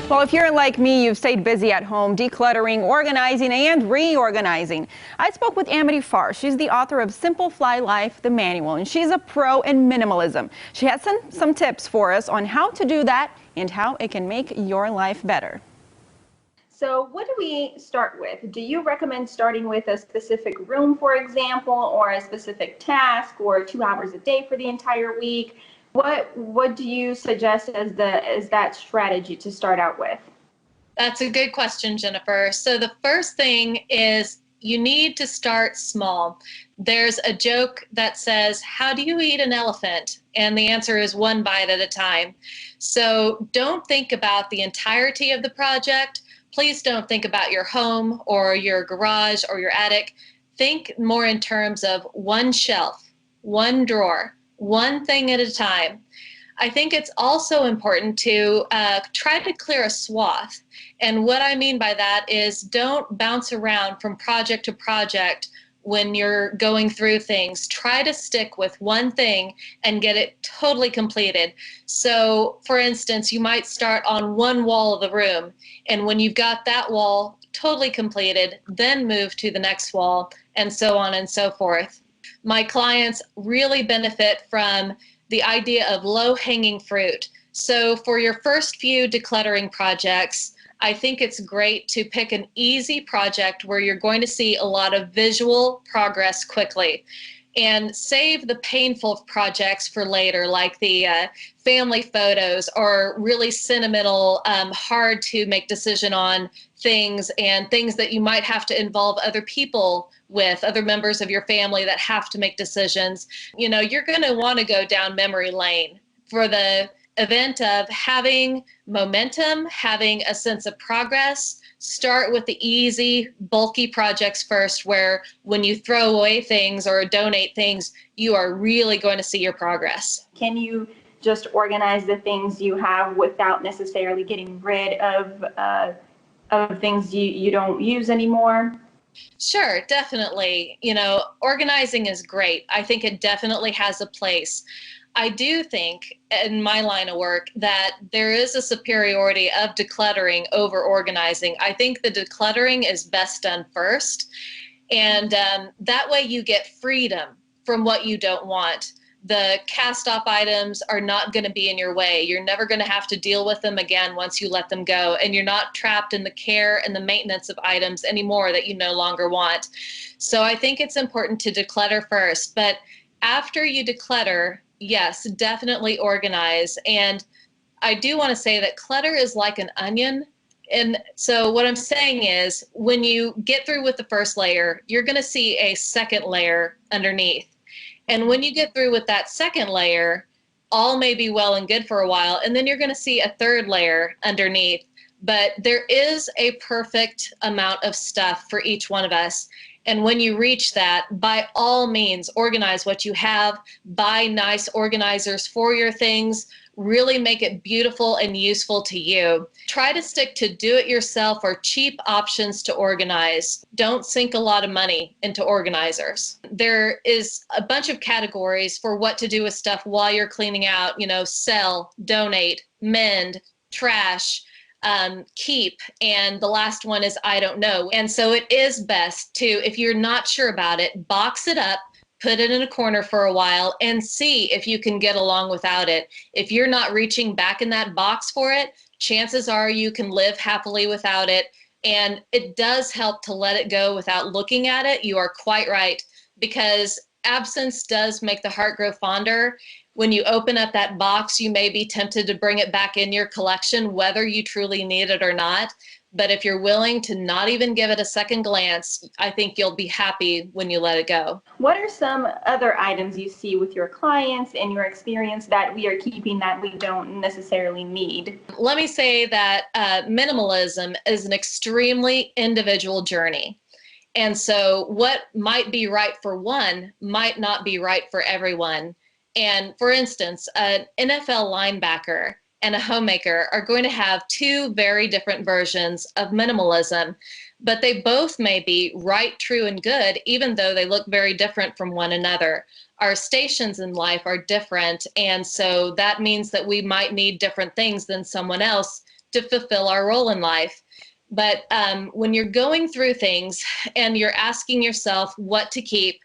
Well, if you're like me, you've stayed busy at home, decluttering, organizing, and reorganizing. I spoke with Amity Farr. She's the author of Simple Fly Life, the manual, and she's a pro in minimalism. She has some tips for us on how to do that and how it can make your life better. So what do we start with? Do you recommend starting with a specific room, for example, or a specific task, or 2 hours a day for the entire week? What do you suggest as that strategy to start out with? That's a good question, Jennifer. So the first thing is you need to start small. There's a joke that says, how do you eat an elephant? And the answer is one bite at a time. So don't think about the entirety of the project. Please don't think about your home or your garage or your attic. Think more in terms of one shelf, one drawer, one thing at a time. I think it's also important to try to clear a swath. And what I mean by that is don't bounce around from project to project when you're going through things. Try to stick with one thing and get it totally completed. So, for instance, you might start on one wall of the room, and when you've got that wall totally completed, then move to the next wall, and so on and so forth. My clients really benefit from the idea of low-hanging fruit. So for your first few decluttering projects, I think it's great to pick an easy project where you're going to see a lot of visual progress quickly, and save the painful projects for later, like the family photos or really sentimental, hard to make decision on things, and things that you might have to involve other people with, other members of your family that have to make decisions. You know, you're going to want to go down memory lane for the event of having momentum, having a sense of progress. Start with the easy, bulky projects first, where when you throw away things or donate things, you are really going to see your progress. Can you just organize the things you have without necessarily getting rid of things you don't use anymore? Sure, definitely. You know, organizing is great. I think it definitely has a place. I do think, in my line of work, that there is a superiority of decluttering over organizing. I think the decluttering is best done first, and that way you get freedom from what you don't want. The cast-off items are not going to be in your way. You're never going to have to deal with them again once you let them go, and you're not trapped in the care and the maintenance of items anymore that you no longer want. So I think it's important to declutter first, but after you declutter, yes, definitely organize. And I do want to say that clutter is like an onion. And so what I'm saying is, when you get through with the first layer, you're going to see a second layer underneath. And when you get through with that second layer, all may be well and good for a while, and then you're going to see a third layer underneath. But there is a perfect amount of stuff for each one of us. And when you reach that, by all means, organize what you have, buy nice organizers for your things, really make it beautiful and useful to you. Try to stick to do-it-yourself or cheap options to organize. Don't sink a lot of money into organizers. There is a bunch of categories for what to do with stuff while you're cleaning out, you know, sell, donate, mend, trash, keep, and the last one is I don't know. And so it is best to, if you're not sure about it, box it up, put it in a corner for a while, and see if you can get along without it. If you're not reaching back in that box for it, chances are you can live happily without it. And it does help to let it go without looking at it. You are quite right, because absence does make the heart grow fonder. When you open up that box, you may be tempted to bring it back in your collection, whether you truly need it or not. But if you're willing to not even give it a second glance, I think you'll be happy when you let it go. What are some other items you see with your clients and your experience that we are keeping that we don't necessarily need? Let me say that minimalism is an extremely individual journey. And so what might be right for one might not be right for everyone. And for instance, an NFL linebacker and a homemaker are going to have two very different versions of minimalism, but they both may be right, true, and good, even though they look very different from one another. Our stations in life are different, and so that means that we might need different things than someone else to fulfill our role in life. But when you're going through things and you're asking yourself what to keep,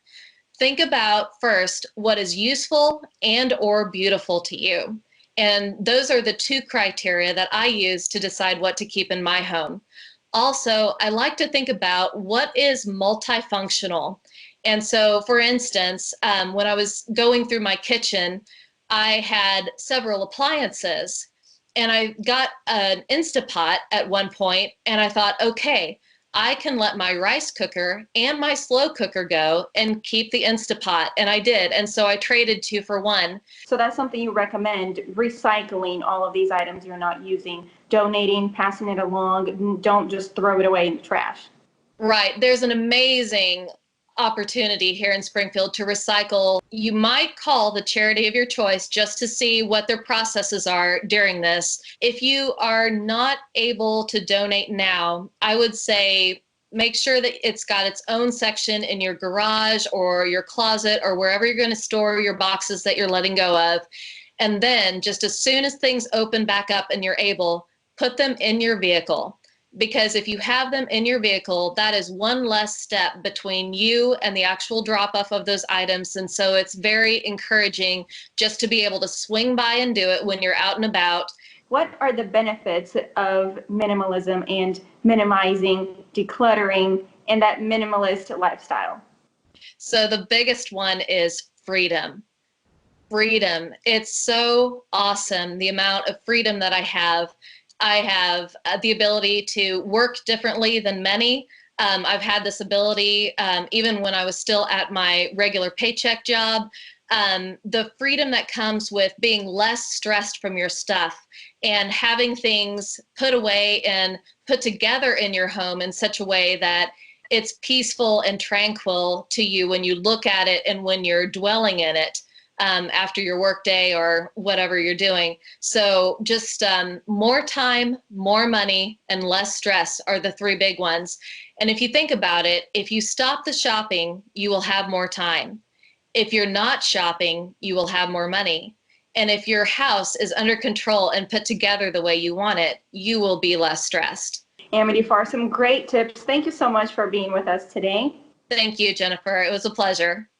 think about first what is useful and or beautiful to you. And those are the two criteria that I use to decide what to keep in my home. Also, I like to think about what is multifunctional. And so, for instance, when I was going through my kitchen, I had several appliances. And I got an Instapot at one point, and I thought, okay, I can let my rice cooker and my slow cooker go and keep the Instapot. And I did. And so I traded 2 for 1. So that's something you recommend, recycling all of these items you're not using, donating, passing it along. Don't just throw it away in the trash. Right. There's an amazing opportunity here in Springfield to recycle. You might call the charity of your choice just to see what their processes are during this. If you are not able to donate now, I would say make sure that it's got its own section in your garage or your closet or wherever you're going to store your boxes that you're letting go of. And then just as soon as things open back up and you're able, put them in your vehicle. Because if you have them in your vehicle, that is one less step between you and the actual drop-off of those items. And so it's very encouraging just to be able to swing by and do it when you're out and about. What are the benefits of minimalism and minimizing, decluttering, and that minimalist lifestyle? So the biggest one is freedom. Freedom. It's so awesome, the amount of freedom that I have. I have the ability to work differently than many. I've had this ability even when I was still at my regular paycheck job. The freedom that comes with being less stressed from your stuff and having things put away and put together in your home in such a way that it's peaceful and tranquil to you when you look at it and when you're dwelling in it. After your work day or whatever you're doing. So just more time, more money, and less stress are the 3 big ones. And if you think about it, if you stop the shopping, you will have more time. If you're not shopping, you will have more money. And if your house is under control and put together the way you want it, you will be less stressed. Amity Farr, some great tips. Thank you so much for being with us today. Thank you, Jennifer. It was a pleasure.